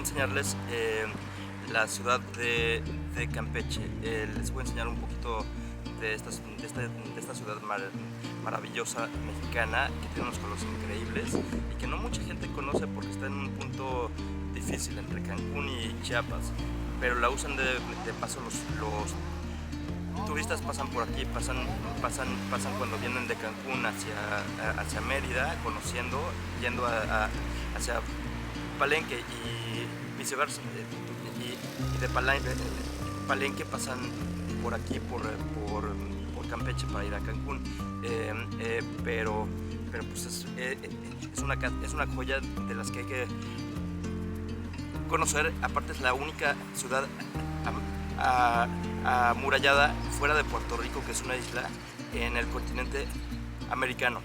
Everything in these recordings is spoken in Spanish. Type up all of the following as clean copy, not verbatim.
enseñarles la ciudad de Campeche. Les voy a enseñar un poquito de esta ciudad maravillosa mexicana, que tiene unos colores increíbles y que no mucha gente conoce porque está en un punto difícil entre Cancún y Chiapas, pero la usan de paso. Los turistas pasan por aquí, pasan cuando vienen de Cancún hacia Mérida, conociendo, yendo hacia Palenque y viceversa, y de Palenque pasan por aquí, por Campeche para ir a Cancún, pero pues es una joya de las que hay que conocer. Aparte es la única ciudad amurallada fuera de Puerto Rico, que es una isla en el continente americano.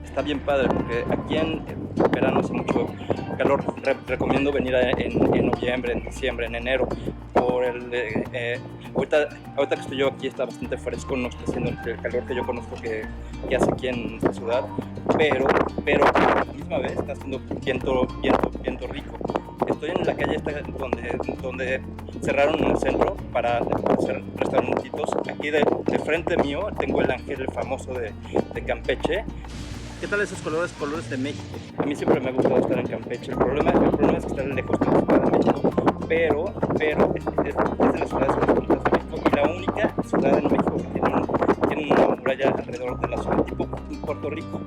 Está bien padre porque aquí en verano hace mucho calor. Recomiendo venir en noviembre, en diciembre, en enero. Ahorita que estoy yo aquí está bastante fresco, no está haciendo el calor que yo conozco que hace aquí en esta ciudad, pero a la misma vez está haciendo viento rico. Estoy en la calle esta donde cerraron un centro para hacer restaurantitos. Aquí de frente mío tengo el ángel famoso de Campeche. ¿Qué tal esos colores de México? A mí siempre me ha gustado estar en Campeche. El problema es que estar lejos de la Ciudad de México, pero es de las ciudades más bonitas de México y la única ciudad en México que tiene una muralla alrededor de la ciudad, tipo Puerto Rico.